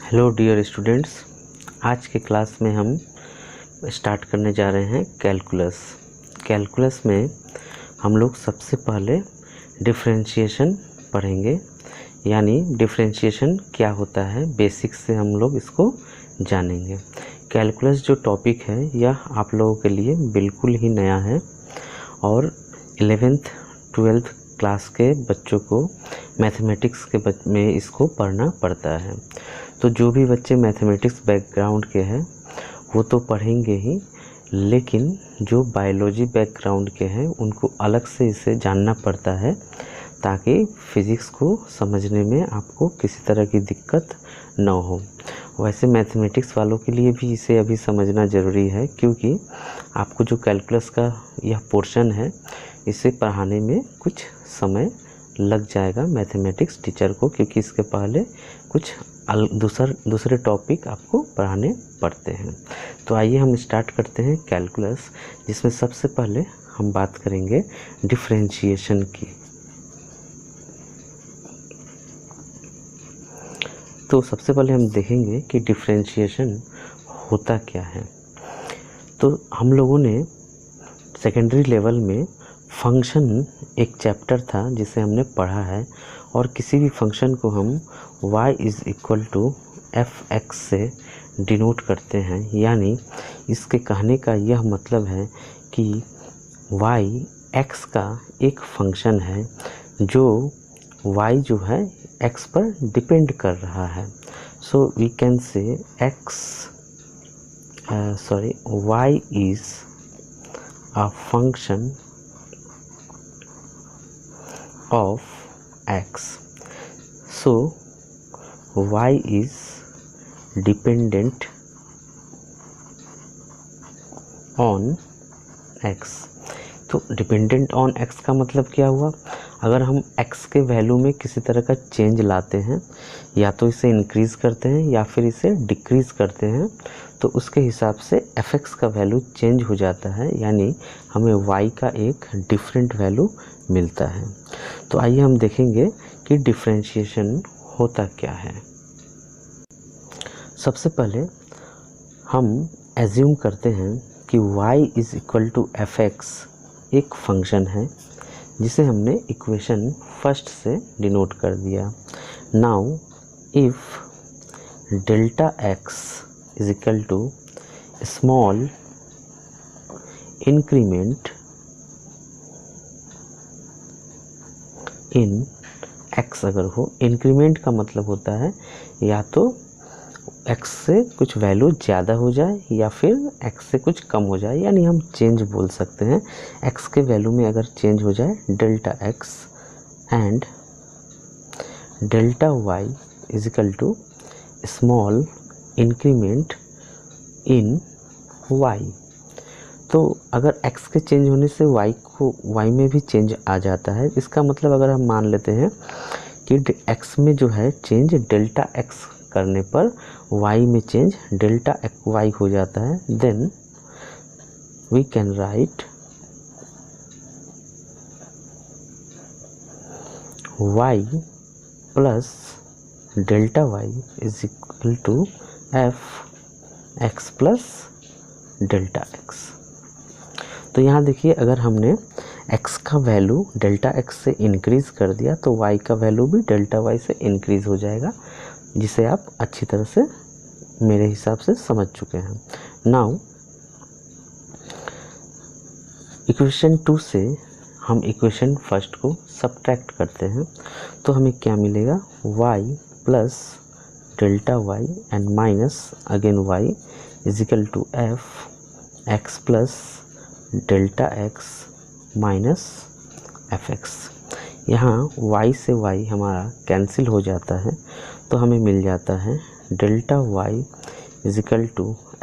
Hello dear students, आज के class में हम स्टार्ट करने जा रहे हैं कैलकुलस में हम लोग सबसे पहले डिफरेंशिएशन पढ़ेंगे। यानी डिफरेंशिएशन क्या होता है, बेसिक से हम लोग इसको जानेंगे। कैलकुलस जो टॉपिक है यह आप लोगों के लिए बिल्कुल ही नया है और 11th 12th क्लास के बच्चों को मैथमेटिक्स के में इसको पढ़ना पड़ता है। तो जो भी बच्चे मैथमेटिक्स बैकग्राउंड के हैं वो तो पढ़ेंगे ही, लेकिन जो बायोलॉजी बैकग्राउंड के हैं उनको अलग से इसे जानना पड़ता है ताकि फिज़िक्स को समझने में आपको किसी तरह की दिक्कत न हो। वैसे मैथमेटिक्स वालों के लिए भी इसे अभी समझना ज़रूरी है, क्योंकि आपको जो कैलकुलस का यह पोर्शन है इसे पढ़ाने में कुछ समय लग जाएगा मैथमेटिक्स टीचर को, क्योंकि इसके पहले कुछ दूसरे टॉपिक आपको पढ़ाने पड़ते हैं। तो आइए हम स्टार्ट करते हैं कैलकुलस, जिसमें सबसे पहले हम बात करेंगे डिफरेंशिएशन की। तो सबसे पहले हम देखेंगे कि डिफरेंशिएशन होता क्या है। तो हम लोगों ने सेकेंडरी लेवल में फंक्शन एक चैप्टर था जिसे हमने पढ़ा है, और किसी भी फंक्शन को हम y = f(x) से डिनोट करते हैं। यानी इसके कहने का यह मतलब है कि y x का एक फंक्शन है जो y जो है x पर डिपेंड कर रहा है। So we can say y is a function of x. So y is dependent on x. तो डिपेंडेंट ऑन x का मतलब क्या हुआ? अगर हम x के वैल्यू में किसी तरह का चेंज लाते हैं, या तो इसे इंक्रीज़ करते हैं या फिर इसे डिक्रीज़ करते हैं, तो उसके हिसाब से f(x) का वैल्यू चेंज हो जाता है। यानी हमें y का एक डिफरेंट वैल्यू मिलता है। तो आइए हम देखेंगे कि डिफरेंशिएशन होता क्या है। सबसे पहले हम एज्यूम करते हैं कि y = f(x) एक फंक्शन है जिसे हमने इक्वेशन फर्स्ट से डिनोट कर दिया। Now if delta x = small increment in x अगर हो, इंक्रीमेंट का मतलब होता है या तो x से कुछ वैल्यू ज़्यादा हो जाए या फिर x से कुछ कम हो जाए, यानी हम चेंज बोल सकते हैं। x के वैल्यू में अगर चेंज हो जाए delta x, and delta y = small increment in y। तो अगर x के चेंज होने से y में भी चेंज आ जाता है। इसका मतलब अगर हम मान लेते हैं कि x में जो है चेंज डेल्टा x करने पर y में चेंज डेल्टा y हो जाता है, then we can write y plus delta y = f(x) plus delta x। तो यहाँ देखिए, अगर हमने x का वैल्यू डेल्टा x से इंक्रीज़ कर दिया तो y का वैल्यू भी डेल्टा y से इंक्रीज़ हो जाएगा, जिसे आप अच्छी तरह से मेरे हिसाब से समझ चुके हैं। नाउ इक्वेशन 2 से हम इक्वेशन फर्स्ट को सब्ट्रैक्ट करते हैं, तो हमें क्या मिलेगा? y plus delta y and minus again y = f(x) plus delta x minus f(x). यहाँ y से y हमारा कैंसिल हो जाता है, तो हमें मिल जाता है delta y =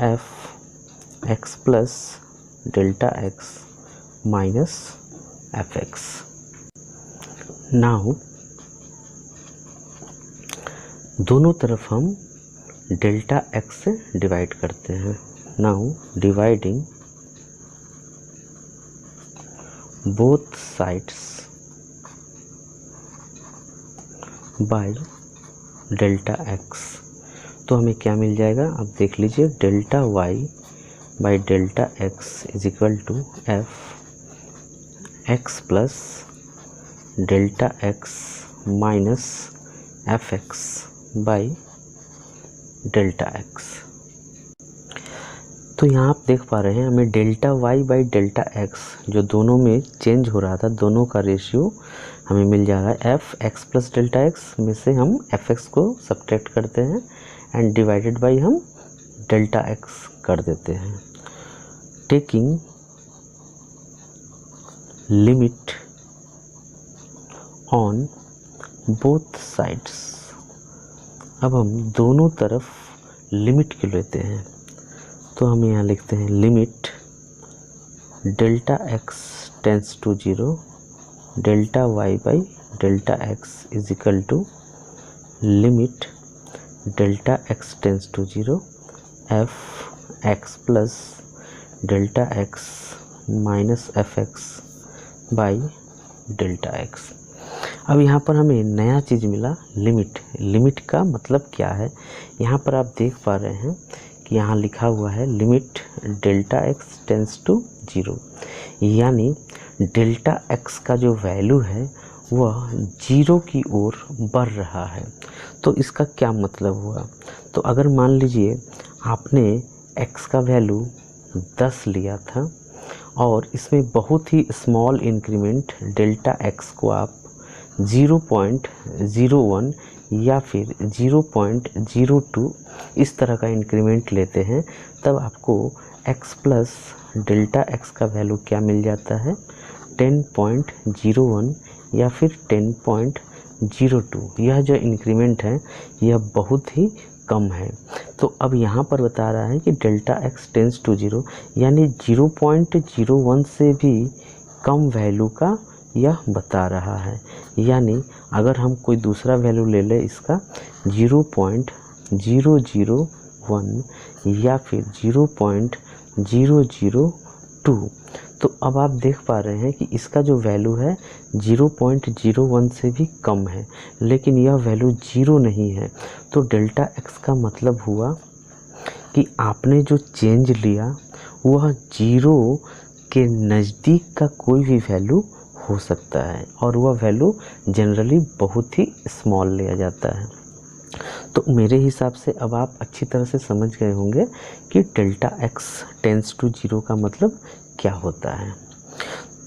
f(x) plus delta x minus f(x). Now दोनों तरफ हम डेल्टा x से डिवाइड करते हैं। Now dividing both sides by delta x, तो हमें क्या मिल जाएगा, अब देख लीजिए, delta y by delta x is equal to f x plus delta x minus f x by delta x. तो यहाँ आप देख पा रहे हैं हमें delta y by delta x जो दोनों में चेंज हो रहा था, दोनों का रेशियो हमें मिल जा रहा है f x plus delta x में से हम एफ एक्स को सब्ट्रैक्ट करते हैं एंड डिवाइडेड बाई हम डेल्टा एक्स कर देते हैं, taking limit on both sides. अब हम दोनों तरफ लिमिट को लेते हैं, तो हम यहाँ लिखते हैं limit delta x tends to 0 delta y by delta x is equal to limit delta x tends to 0 f x plus delta x minus f x by delta x. अब यहाँ पर हमें नया चीज़ मिला, लिमिट। लिमिट का मतलब क्या है, यहाँ पर आप देख पा रहे हैं कि यहाँ लिखा हुआ है limit delta x tends to 0, यानी डेल्टा एक्स का जो वैल्यू है वह 0 की ओर बढ़ रहा है। तो इसका क्या मतलब हुआ, तो अगर मान लीजिए आपने एक्स का वैल्यू 10 लिया था और इसमें बहुत ही स्मॉल इंक्रीमेंट डेल्टा एक्स को आप 0.01 या फिर 0.02 इस तरह का इंक्रीमेंट लेते हैं, तब आपको x प्लस डेल्टा एक्स का वैल्यू क्या मिल जाता है, 10.01 या फिर 10.02। यह जो इंक्रीमेंट है यह बहुत ही कम है। तो अब यहाँ पर बता रहा है कि डेल्टा एक्स टेंस टू 0, यानी 0.01 से भी कम वैल्यू का यह बता रहा है। यानी अगर हम कोई दूसरा वैल्यू ले लें इसका 0.001 या फिर 0.002, तो अब आप देख पा रहे हैं कि इसका जो वैल्यू है 0.01 से भी कम है, लेकिन यह वैल्यू 0 नहीं है। तो डेल्टा एक्स का मतलब हुआ कि आपने जो चेंज लिया वह 0 के नज़दीक का कोई भी वैल्यू हो सकता है और वह वैल्यू जनरली बहुत ही स्मॉल लिया जाता है। तो मेरे हिसाब से अब आप अच्छी तरह से समझ गए होंगे कि डेल्टा एक्स टेंस टू 0 का मतलब क्या होता है।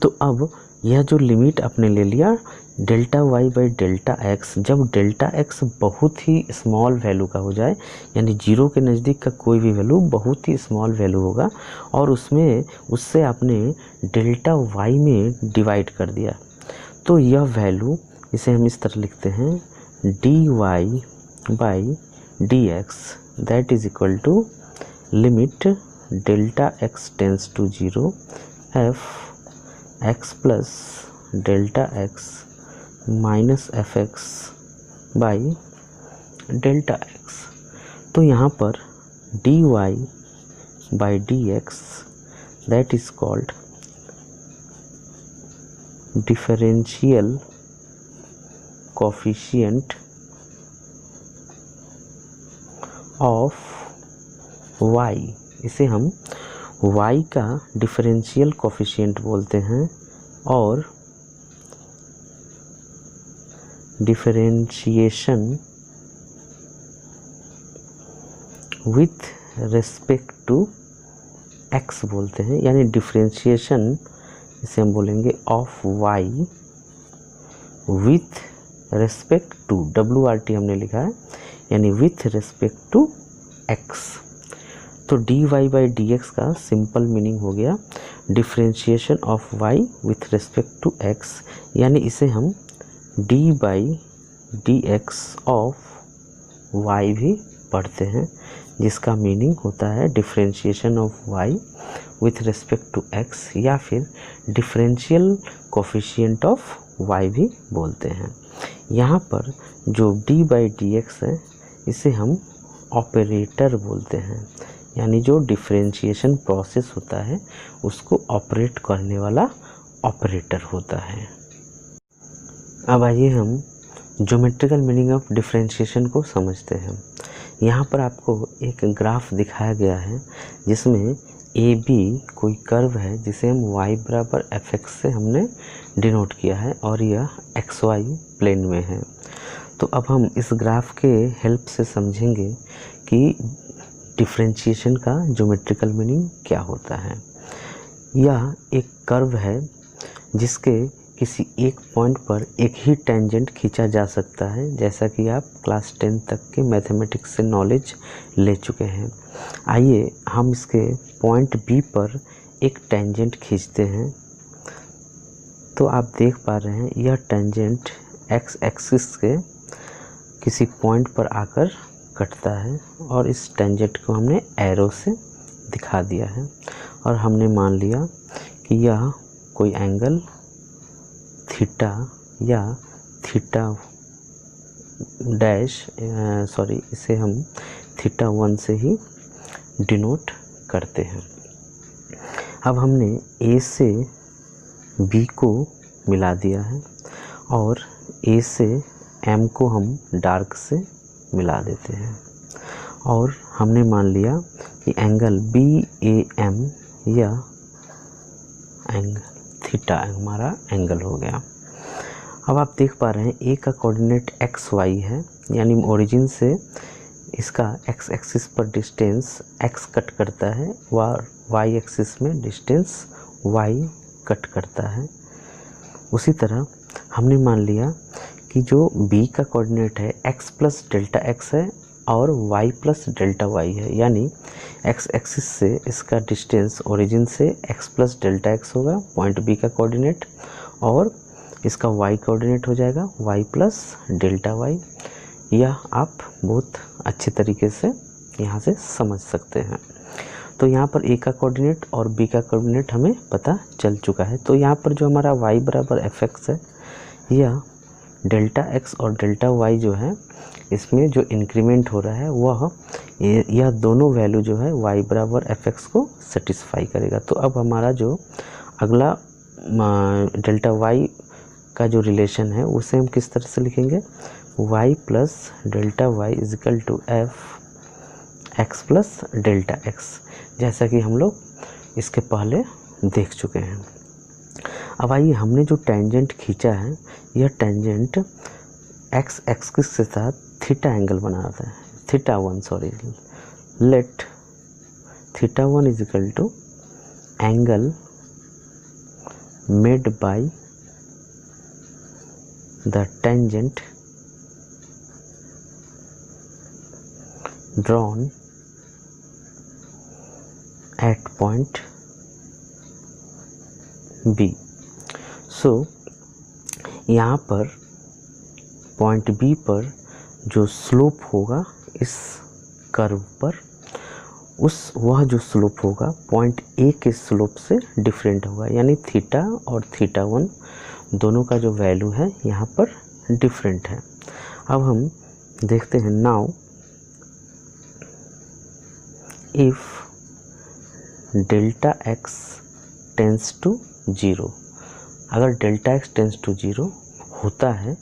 तो अब यह जो लिमिट आपने ले लिया delta y by delta x, जब डेल्टा एक्स बहुत ही स्मॉल वैल्यू का हो जाए, यानी 0 के नज़दीक का कोई भी वैल्यू बहुत ही स्मॉल वैल्यू होगा और उससे आपने डेल्टा वाई में डिवाइड कर दिया, तो यह वैल्यू, इसे हम इस तरह लिखते हैं d y by d x that is equal to limit delta x tends to 0 f x plus delta x minus f x by delta x. तो यहाँ पर d y by d x that is called differential coefficient of y, इसे हम y का differential coefficient बोलते हैं और differentiation with respect to x बोलते हैं, यानी डिफरेंशिएशन इसे हम बोलेंगे of y with respect to, WRT हमने लिखा है, यानी विथ रिस्पेक्ट टू x। तो d y by d x का सिंपल मीनिंग हो गया differentiation of y with respect to x, यानी इसे हम d by d x of y भी पढ़ते हैं, जिसका मीनिंग होता है differentiation of y with respect to x या फिर डिफरेंशियल कोफिशिएंट ऑफ y भी बोलते हैं। यहाँ पर जो डी बाई डी एक्स है इसे हम ऑपरेटर बोलते हैं, यानी जो डिफरेंशिएशन प्रोसेस होता है उसको ऑपरेट करने वाला ऑपरेटर होता है। अब आइए हम ज्योमेट्रिकल मीनिंग ऑफ डिफरेंशिएशन को समझते हैं। यहाँ पर आपको एक ग्राफ दिखाया गया है जिसमें ए बी कोई कर्व है जिसे हम y बराबर fx से हमने डिनोट किया है और यह xy प्लेन में है। तो अब हम इस ग्राफ के हेल्प से समझेंगे कि डिफरेंशिएशन का ज्योमेट्रिकल मीनिंग क्या होता है। यह एक कर्व है जिसके किसी एक पॉइंट पर एक ही टेंजेंट खींचा जा सकता है, जैसा कि आप क्लास 10 तक के मैथमेटिक्स से नॉलेज ले चुके हैं। आइए हम इसके पॉइंट बी पर एक टेंजेंट खींचते हैं। तो आप देख पा रहे हैं यह टेंजेंट एक्स एक्सिस के किसी पॉइंट पर आकर कटता है और इस टेंजेंट को हमने एरो से दिखा दिया है और हमने मान लिया कि यह कोई एंगल थीटा या थीटा डैश इसे हम थीटा 1 से ही डिनोट करते हैं। अब हमने ए से बी को मिला दिया है और ए से एम को हम डार्क से मिला देते हैं और हमने मान लिया कि एंगल बी ए एम या एंगल थीटा हमारा एंगल हो गया। अब आप देख पा रहे हैं ए का कोऑर्डिनेट एक्स वाई है, यानी ओरिजिन से इसका एक्स एक्सिस पर डिस्टेंस एक्स कट करता है और वाई एक्सिस में डिस्टेंस वाई कट करता है। उसी तरह हमने मान लिया कि जो बी का कोऑर्डिनेट है एक्स प्लस डेल्टा एक्स है और y प्लस डेल्टा वाई है, यानी x एक्सिस से इसका डिस्टेंस ओरिजिन से x प्लस डेल्टा एक्स होगा पॉइंट b का कोऑर्डिनेट और इसका y कोऑर्डिनेट हो जाएगा y प्लस डेल्टा वाई। यह आप बहुत अच्छे तरीके से यहाँ से समझ सकते हैं। तो यहाँ पर a का कोऑर्डिनेट और b का कोऑर्डिनेट हमें पता चल चुका है। तो यहाँ पर जो हमारा y बराबर fx है, यह डेल्टा x और डेल्टा y जो है इसमें जो इंक्रीमेंट हो रहा है वह यह दोनों वैल्यू जो है y बराबर fx को सेटिस्फाई करेगा। तो अब हमारा जो अगला डेल्टा y का जो रिलेशन है उसे हम किस तरह से लिखेंगे, y plus delta y is equal to f x plus delta x, जैसा कि हम लोग इसके पहले देख चुके हैं। अब आइए हमने जो टेंजेंट खींचा है यह टेंजेंट एक्स एक्सिस के साथ थीटा एंगल बनाता है, theta 1 let theta 1 is equal to angle made by the tangent drawn at point B। So यहाँ पर पॉइंट B पर जो स्लोप होगा इस कर्व पर वह जो स्लोप होगा पॉइंट A के स्लोप से डिफरेंट होगा, यानी थीटा और थीटा 1 दोनों का जो वैल्यू है यहाँ पर डिफरेंट है। अब हम देखते हैं now if delta x tends to 0, अगर डेल्टा एक्स टेंस टू 0 होता है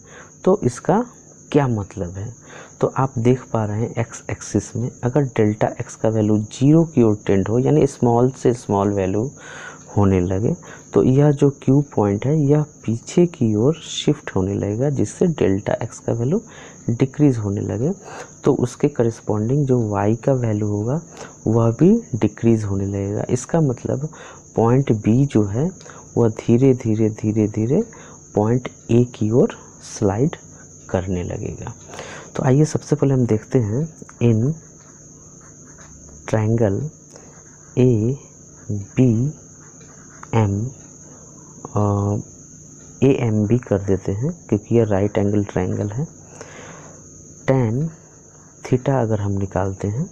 तो इसका क्या मतलब है। तो आप देख पा रहे हैं एक्स एक्सिस में अगर डेल्टा एक्स का वैल्यू 0 की ओर टेंड हो, यानी स्मॉल से स्मॉल वैल्यू होने लगे, तो यह जो क्यू पॉइंट है यह पीछे की ओर शिफ्ट होने लगेगा, जिससे डेल्टा एक्स का वैल्यू डिक्रीज़ होने लगे। तो उसके करस्पॉन्डिंग जो y का वैल्यू होगा वह भी डिक्रीज़ होने लगेगा। इसका मतलब पॉइंट B जो है वह धीरे धीरे धीरे धीरे पॉइंट A की ओर स्लाइड करने लगेगा। तो आइए सबसे पहले हम देखते हैं इन ट्रायंगल AMB कर देते हैं क्योंकि यह राइट एंगल ट्रायंगल है। tan थीटा अगर हम निकालते हैं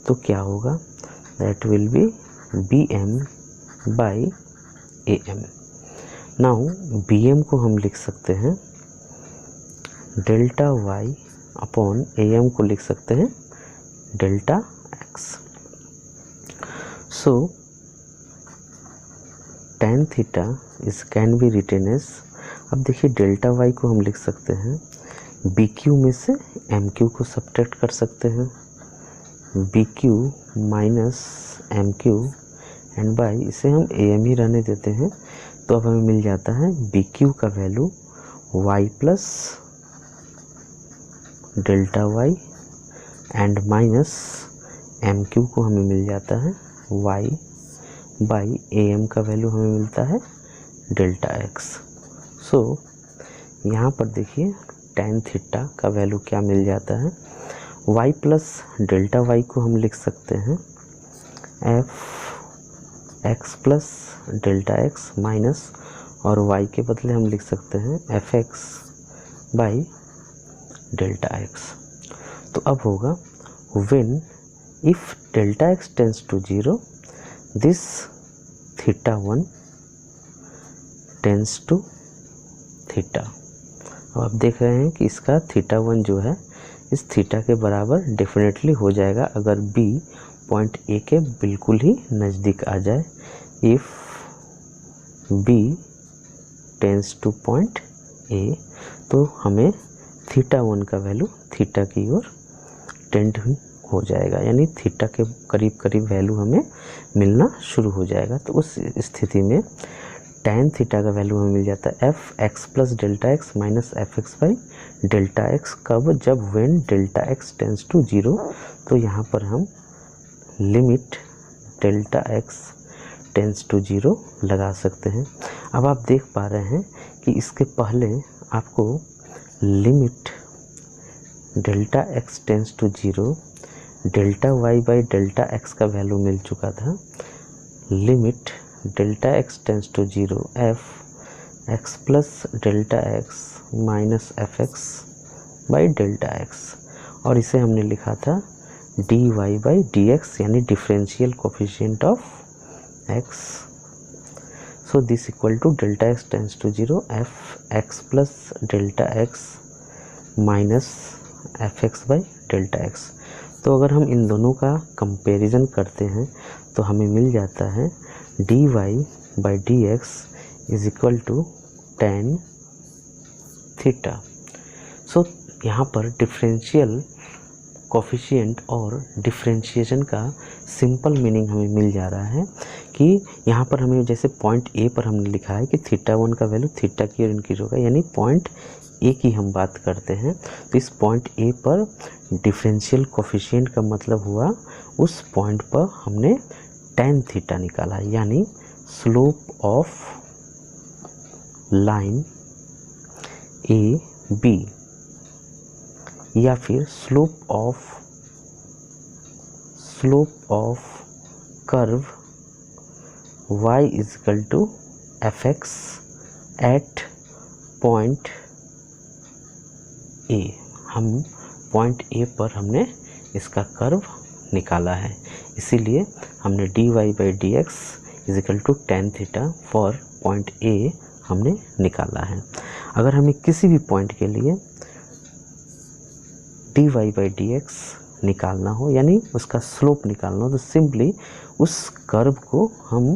तो क्या होगा, that will be BM by AM। Now BM को हम लिख सकते हैं डेल्टा y अपॉन AM को लिख सकते हैं डेल्टा x। सो tan थीटा इस कैन बी रिटेन एज, अब देखिए डेल्टा y को हम लिख सकते हैं BQ में से MQ को सब्ट्रैक्ट कर सकते हैं B Q minus M Q and by, इसे हम ए एम ही रहने देते हैं, तो अब हमें मिल जाता है बी क्यू का value y plus delta y and minus M Q को हमें मिल जाता है वाई बाई ए एम का वैल्यू हमें मिलता है डेल्टा एक्स। सो यहाँ पर देखिए tan थीटा का वैल्यू क्या मिल जाता है, y प्लस डेल्टा वाई को हम लिख सकते हैं f x plus delta x minus, और y के बदले हम लिख सकते हैं f x by delta x. तो अब होगा when if delta x tends to 0 this theta 1 tends to theta. अब आप देख रहे हैं कि इसका थीटा 1 जो है इस थीटा के बराबर डेफिनेटली हो जाएगा अगर b पॉइंट ए के बिल्कुल ही नज़दीक आ जाए। If b tense two point A, तो हमें थीटा 1 का वैल्यू थीटा की ओर टेंड हो जाएगा, यानी थीटा के करीब करीब वैल्यू हमें मिलना शुरू हो जाएगा। तो उस स्थिति में tan थीटा का वैल्यू हमें मिल जाता है f x plus delta x minus f x by delta x. कब? जब when delta x tends to 0, तो यहाँ पर हम limit delta x tends to 0 लगा सकते हैं। अब आप देख पा रहे हैं कि इसके पहले आपको limit delta x tends to 0 delta y by delta x का वैल्यू मिल चुका था। Limit delta x tends to 0 f x plus delta x minus f x by delta x, और इसे हमने लिखा था d y by d x, यानी differential coefficient of x. So this equal to delta x tends to 0 f x plus delta x minus f x by delta x. तो अगर हम इन दोनों का कंपैरिजन करते हैं तो हमें मिल जाता है d y by d x is equal to tan theta. So यहाँ पर डिफरेंशियल कोफिशिएंट और डिफरेंशिएशन का सिंपल मीनिंग हमें मिल जा रहा है कि यहाँ पर हमें जैसे पॉइंट ए पर हमने लिखा है कि थीटा 1 का वैल्यू थीटा की ओर इंक्रीज होगा, यानी पॉइंट ए की हम बात करते हैं। तो इस पॉइंट ए पर डिफरेंशियल कोफिशिएंट का मतलब हुआ उस पॉइंट पर हमने tan थीटा निकाला, यानी slope of line A B, या फिर slope of curve y is equal to f x at point A. हम पॉइंट ए पर हमने इसका कर्व निकाला है, इसीलिए हमने d y by d x is equal to tan theta for point A हमने निकाला है। अगर हमें किसी भी पॉइंट के लिए d y by d x निकालना हो, यानी उसका स्लोप निकालना हो, तो सिंपली उस कर्व को हम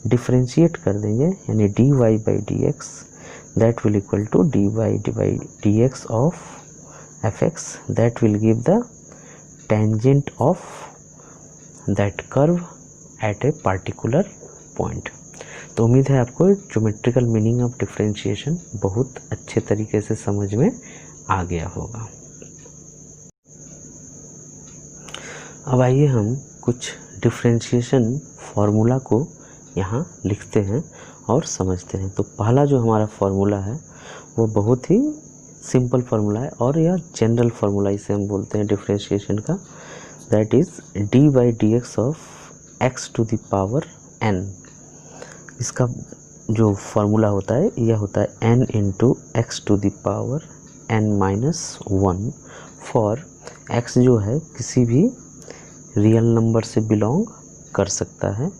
डिफरेंशिएट कर देंगे, यानी d y by d x that will equal to d y by d x of f x that will give the tangent of that curve at a particular point. तो उम्मीद है आपको geometrical meaning of differentiation बहुत अच्छे तरीके से समझ में आ गया होगा। अब आइए हम कुछ डिफरेंशिएशन फार्मूला को यहाँ लिखते हैं और समझते हैं। तो पहला जो हमारा फार्मूला है वो बहुत ही सिंपल फार्मूला है, और यह जनरल फार्मूला इसे हम बोलते हैं डिफरेंशिएशन का, that is d by d x of x to the power n। इसका जो फार्मूला होता है यह होता है n into x to the power n minus 1 for x जो है किसी भी रियल नंबर से बिलोंग कर सकता है,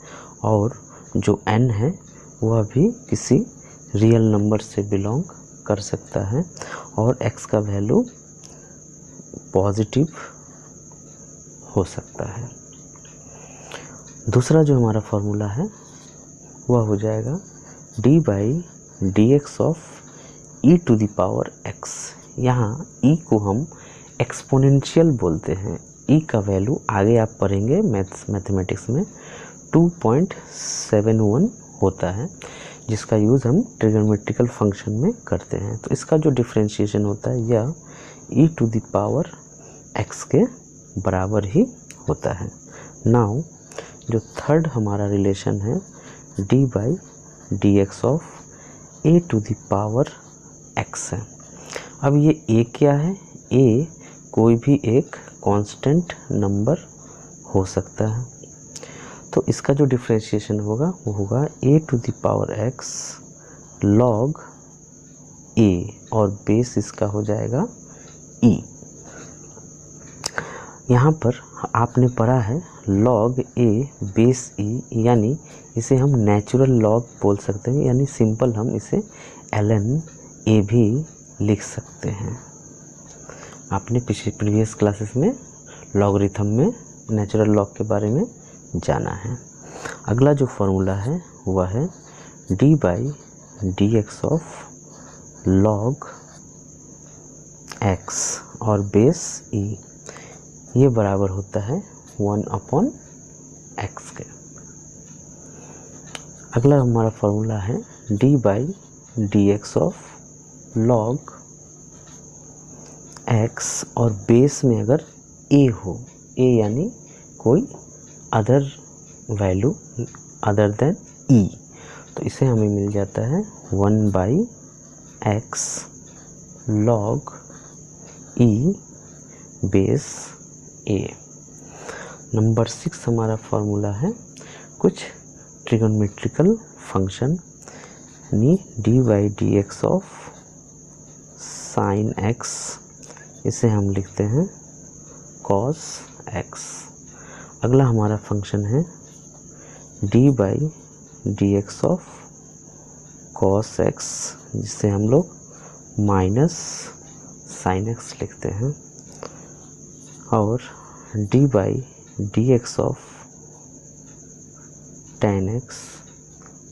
और जो n है वह भी किसी रियल नंबर से बिलोंग कर सकता है, और x का वैल्यू पॉजिटिव हो सकता है। दूसरा जो हमारा फार्मूला है वह हो जाएगा d by d x of e to the power x। यहाँ e को हम एक्सपोनेंशियल बोलते हैं, ई का वैल्यू आगे आप पढ़ेंगे मैथमेटिक्स में 2.71 होता है, जिसका यूज़ हम ट्रिग्नोमेट्रिकल फंक्शन में करते हैं। तो इसका जो डिफरेंशिएशन होता है यह e to the power x के बराबर ही होता है। नाउ जो थर्ड हमारा रिलेशन है d by d x of a to the power x है। अब ये a क्या है? a कोई भी एक कांस्टेंट नंबर हो सकता है, तो इसका जो डिफरेंशिएशन होगा वो होगा a to the power x log a और बेस इसका हो जाएगा e। यहाँ पर आपने पढ़ा है log a बेस e, यानी इसे हम नेचुरल लॉग बोल सकते हैं, यानी सिंपल हम इसे ln a भी लिख सकते हैं। आपने प्रीवियस क्लासेस में लॉगरिथम में नेचुरल लॉग के बारे में जाना है। अगला जो फॉर्मूला है वह है d by d x of log x और बेस e, ये बराबर होता है 1/x के। अगला हमारा फॉर्मूला है d by d x of log x और बेस में अगर a हो, a यानी कोई other value other than e, तो इसे हमें मिल जाता है 1/x log e base a। Number 6 हमारा फॉर्मूला है कुछ ट्रिगोनोमेट्रिकल फंक्शन यानी d by d x of sine x, इसे हम लिखते हैं cos x। अगला हमारा फंक्शन है d by d x of cos x, जिसे हम लोग माइनस साइन x लिखते हैं, और d by d x of tan x,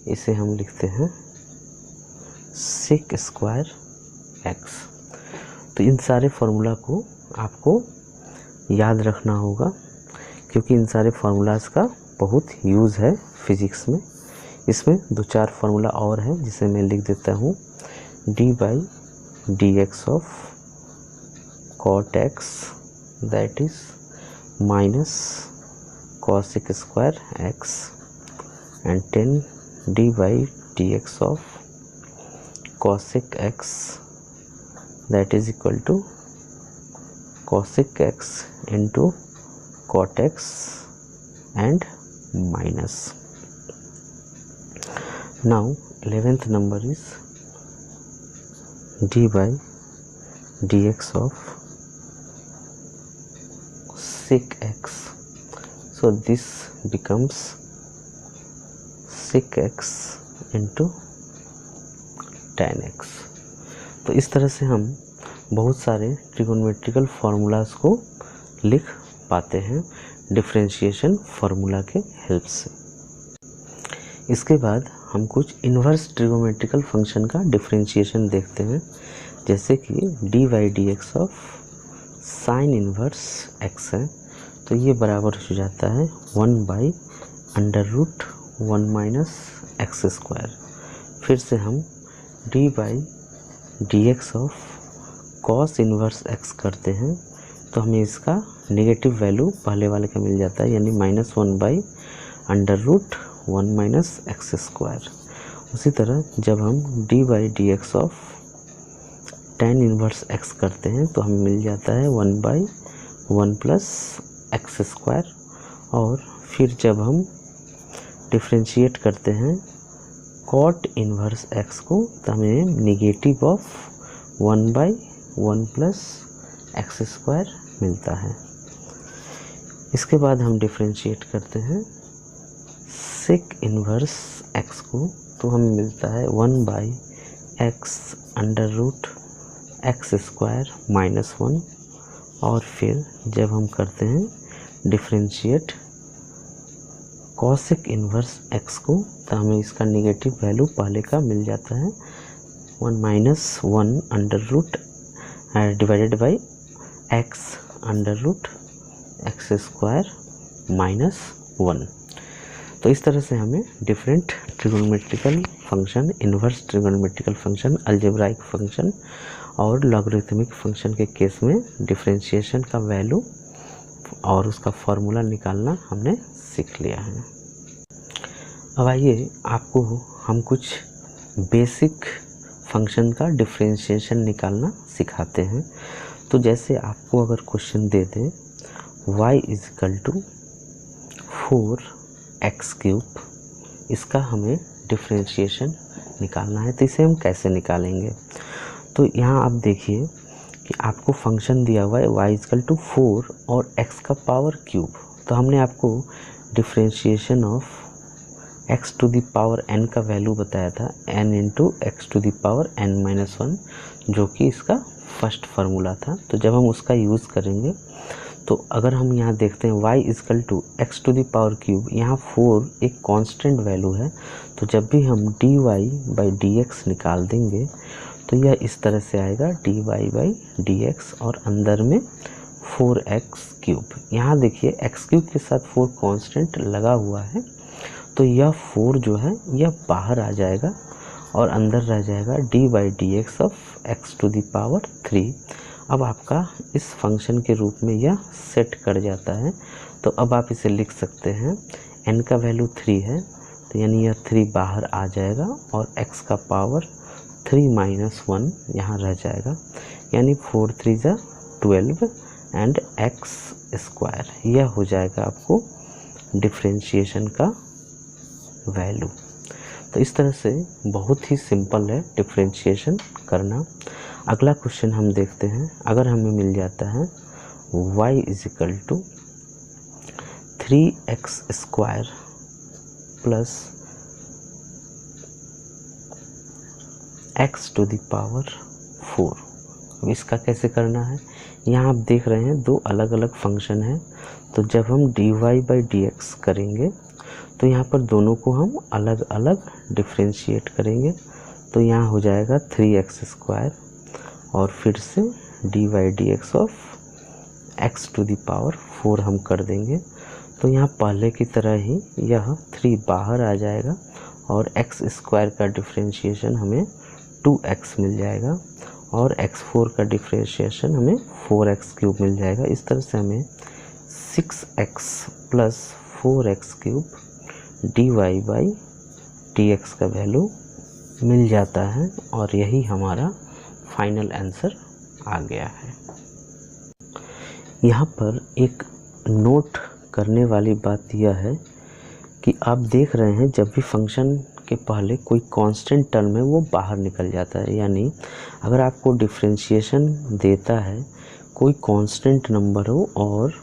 इसे हम लिखते हैं sec स्क्वायर x। तो इन सारे फार्मूला को आपको याद रखना होगा, क्योंकि इन सारे फार्मूलाज का बहुत यूज़ है फिज़िक्स में। इसमें 2-4 फार्मूला और है जिसे मैं लिख देता हूँ। d by d x of cot x, that is minus cosec square x, and 10 d by d x of cosec x, that is equal to cosec x into cot x and minus. Now 11th number is d by dx of sec x, so this becomes sec x into tan x। तो इस तरह से हम बहुत सारे trigonometrical formulas को लिख पाते हैं डिफरेंशिएशन फार्मूला के हेल्प से। इसके बाद हम कुछ इन्वर्स ट्रिगोनोमेट्रिकल फंक्शन का डिफरेंशिएशन देखते हैं, जैसे कि d by d x of sine inverse x है, तो ये बराबर हो जाता है 1/√1 माइनस एक्स स्क्वायर। फिर से हम d by d x of cos inverse x करते हैं, तो हमें इसका नेगेटिव वैल्यू पहले वाले का मिल जाता है, यानी -1/√1 माइनस एक्स स्क्वायर। उसी तरह जब हम d by d x of tan inverse x करते हैं तो हमें मिल जाता है 1/1 प्लस एक्स स्क्वायर। और फिर जब हम डिफ्रेंशिएट करते हैं cot इन्वर्स x को, तो हमें negative of 1/1 plus x square मिलता है। इसके बाद हम डिफ्रेंशिएट करते हैं सेक इन्वर्स x को, तो हमें मिलता है 1/x under root x square minus 1। और फिर जब हम करते हैं डिफ्रेंशिएट कॉसेक इन्वर्स x को, तो हमें इसका नेगेटिव वैल्यू पहले का मिल जाता है 1 under root divided by x under root x square minus 1। तो इस तरह से हमें different trigonometrical function, inverse trigonometrical function, algebraic function और लॉगरिथमिक फंक्शन के केस में डिफरेंशिएशन का वैल्यू और उसका फॉर्मूला निकालना हमने सीख लिया है। अब आइए आपको हम कुछ बेसिक फंक्शन का डिफरेंशिएशन निकालना सिखाते हैं। तो जैसे आपको अगर क्वेश्चन दे दें y इजिकल टू 4x³, इसका हमें डिफरेंशिएशन निकालना है, तो इसे हम कैसे निकालेंगे। तो यहाँ आप देखिए कि आपको फंक्शन दिया हुआ है y इजिकल टू 4 और x का पावर क्यूब। तो हमने आपको differentiation of x to the power n का वैल्यू बताया था, n into x to the power n-1, जो कि इसका फर्स्ट फार्मूला था। तो जब हम उसका यूज़ करेंगे तो अगर हम यहाँ देखते हैं y is equal to x to the power cube, यहाँ 4 एक कांस्टेंट वैल्यू है, तो जब भी हम dy बाई dx निकाल देंगे तो यह इस तरह से आएगा dy बाई dx और अंदर में 4x³। यहाँ देखिए x³ के साथ 4 कांस्टेंट लगा हुआ है, तो यह 4 जो है यह बाहर आ जाएगा और अंदर रह जाएगा d by d x of x to the power 3। अब आपका इस फंक्शन के रूप में यह सेट कर जाता है। तो अब आप इसे लिख सकते हैं, n का वैल्यू 3 है, तो यानी यह 3 बाहर आ जाएगा और x का पावर 3-1 यहाँ रह जाएगा, यानी 4 3 जा 12 एंड x²। यह हो जाएगा आपको डिफरेंशिएशन का वैल्यू। तो इस तरह से बहुत ही सिंपल है डिफरेंशिएशन करना। अगला क्वेश्चन हम देखते हैं। अगर हमें मिल जाता है y is equal to 3x² plus x to the power 4, अब इसका कैसे करना है। यहाँ आप देख रहे हैं दो अलग अलग फंक्शन है, तो जब हम dy बाई dx करेंगे तो यहाँ पर दोनों को हम अलग अलग डिफरेंशिएट करेंगे। तो यहाँ हो जाएगा 3x² और फिर से d by d x of x to the power 4 हम कर देंगे। तो यहाँ पहले की तरह ही यह 3 बाहर आ जाएगा और x² का डिफरेंशिएशन हमें 2x मिल जाएगा और x4 का डिफरेंशिएशन हमें 4x³ मिल जाएगा। इस तरह से हमें 6x plus 4x³ dy by dx का वैल्यू मिल जाता है और यही हमारा फाइनल आंसर आ गया है। यहाँ पर एक नोट करने वाली बात यह है कि आप देख रहे हैं जब भी फंक्शन के पहले कोई कांस्टेंट टर्म है वो बाहर निकल जाता है। यानी अगर आपको डिफरेंशिएशन देता है कोई कांस्टेंट नंबर हो और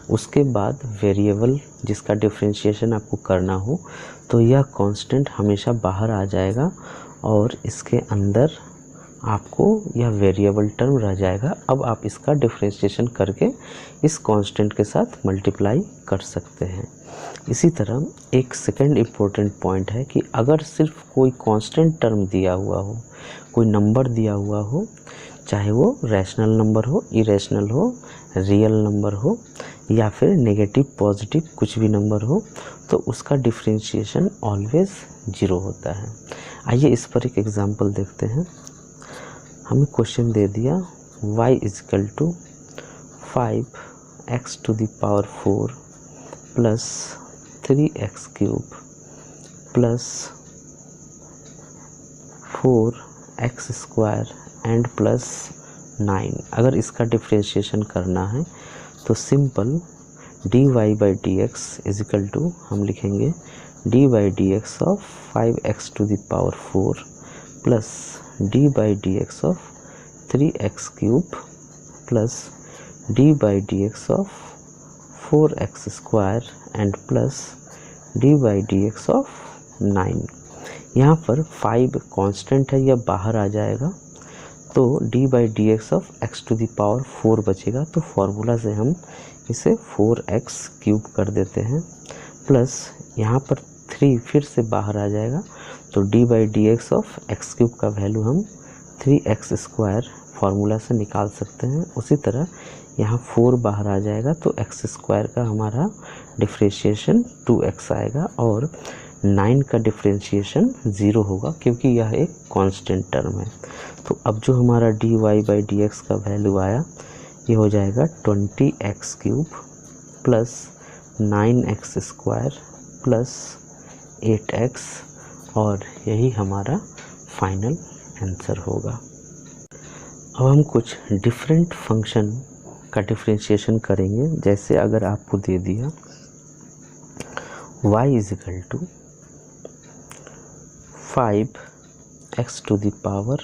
उसके बाद वेरिएबल जिसका डिफरेंशिएशन आपको करना हो, तो यह कांस्टेंट हमेशा बाहर आ जाएगा और इसके अंदर आपको यह वेरिएबल टर्म रह जाएगा। अब आप इसका डिफरेंशिएशन करके इस कांस्टेंट के साथ मल्टीप्लाई कर सकते हैं। इसी तरह एक सेकंड इम्पोर्टेंट पॉइंट है कि अगर सिर्फ कोई कांस्टेंट टर्म दिया हुआ हो, कोई नंबर दिया हुआ हो, चाहे वो रैशनल नंबर हो, इरेशनल हो, रियल नंबर हो या फिर नेगेटिव पॉजिटिव कुछ भी नंबर हो, तो उसका डिफरेंशिएशन ऑलवेज 0 होता है। आइए इस पर एक एग्जांपल देखते हैं। हमें क्वेश्चन दे दिया y is equal to 5x to the power 4 plus 3x³ plus 4x² and plus 9। अगर इसका डिफरेंशिएशन करना है तो simple dy by dx is equal to हम लिखेंगे dy by dx of 5x to the power 4 plus d by d x of 3x³ plus d by d x of 4x² and plus d by d x of 9। यहाँ पर 5 constant है, यह बाहर आ जाएगा, तो d by d x of x to the power 4 बचेगा। तो फार्मूला से हम इसे 4x³ कर देते हैं, प्लस यहाँ पर 3 फिर से बाहर आ जाएगा, तो d by d x of x³ का वैल्यू हम 3x² फार्मूला से निकाल सकते हैं। उसी तरह यहाँ 4 बाहर आ जाएगा तो एक्स स्क्वायर का हमारा डिफ्रेंशिएशन 2x आएगा और 9 का डिफ्रेंशिएशन 0 होगा क्योंकि यह एक कांस्टेंट टर्म है। तो अब जो हमारा dy/dx का वैल्यू आया ये हो जाएगा 20x³ plus 9x square plus 8x और यही हमारा फाइनल आंसर होगा। अब हम कुछ डिफरेंट फंक्शन का डिफ्रेंशिएशन करेंगे। जैसे अगर आपको दे दिया y = 5x⁻³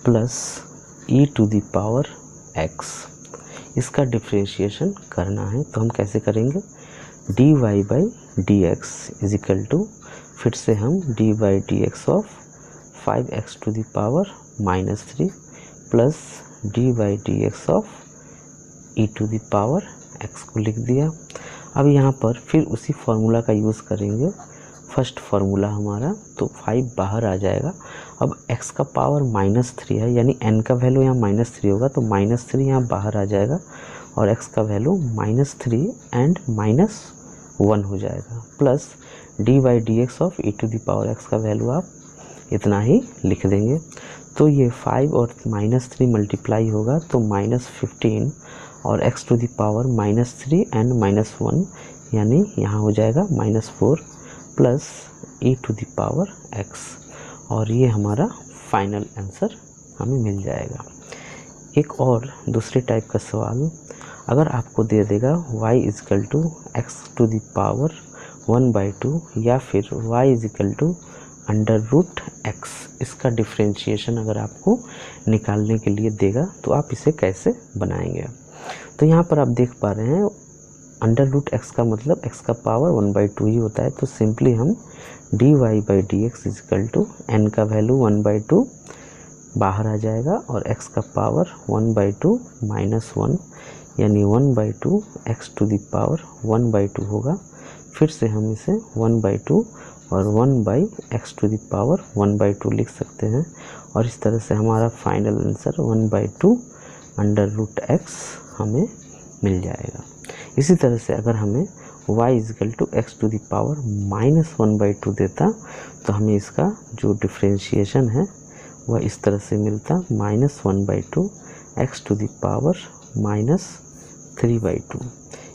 प्लस e⁻x, इसका डिफ्रेंशिएशन करना है तो हम कैसे करेंगे, dy/dx = फिर से हम dy/dx of 5x⁻³ plus dy/dx of e⁻x को लिख दिया। अब यहाँ पर फिर उसी फार्मूला का यूज़ करेंगे, फर्स्ट फार्मूला हमारा, तो 5 बाहर आ जाएगा। अब x का पावर -3 है यानी n का वैल्यू यहाँ -3 होगा तो -3 यहाँ बाहर आ जाएगा और x का वैल्यू -3 एंड -1 हो जाएगा प्लस dy/dx ऑफ e⁻x का वैल्यू आप इतना ही लिख देंगे। तो ये 5 और -3 मल्टीप्लाई होगा तो -15 और x⁻³ -3 एंड -1 यानी यहाँ हो जाएगा -4 प्लस e⁻x और ये हमारा फाइनल आंसर हमें मिल जाएगा। एक और दूसरे टाइप का सवाल, अगर आपको दे देगा y = x⁻² या फिर y = √x, इसका डिफ्रेंशिएशन अगर आपको निकालने के लिए देगा तो आप इसे कैसे बनाएंगे। तो यहाँ पर आप देख पा रहे हैं √x का मतलब x का पावर 1/2 ही होता है। तो सिंपली हम dy/dx = n का वैल्यू 1/2 बाहर आ जाएगा और x का पावर 1/2 -1 यानी 1/2 x⁻³ 1/2 होगा। फिर से हम इसे 1/2 और 1/x⁻³ 1/2 लिख सकते हैं और इस तरह से हमारा फाइनल आंसर 1/2 √x हमें मिल जाएगा। इसी तरह से अगर हमें y = x⁻−1/2 देता तो हमें इसका जो डिफ्रेंशिएशन है वह इस तरह से मिलता, -1/2 x⁻−3/2।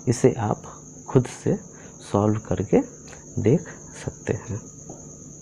इसे आप खुद से सॉल्व करके देख सकते हैं।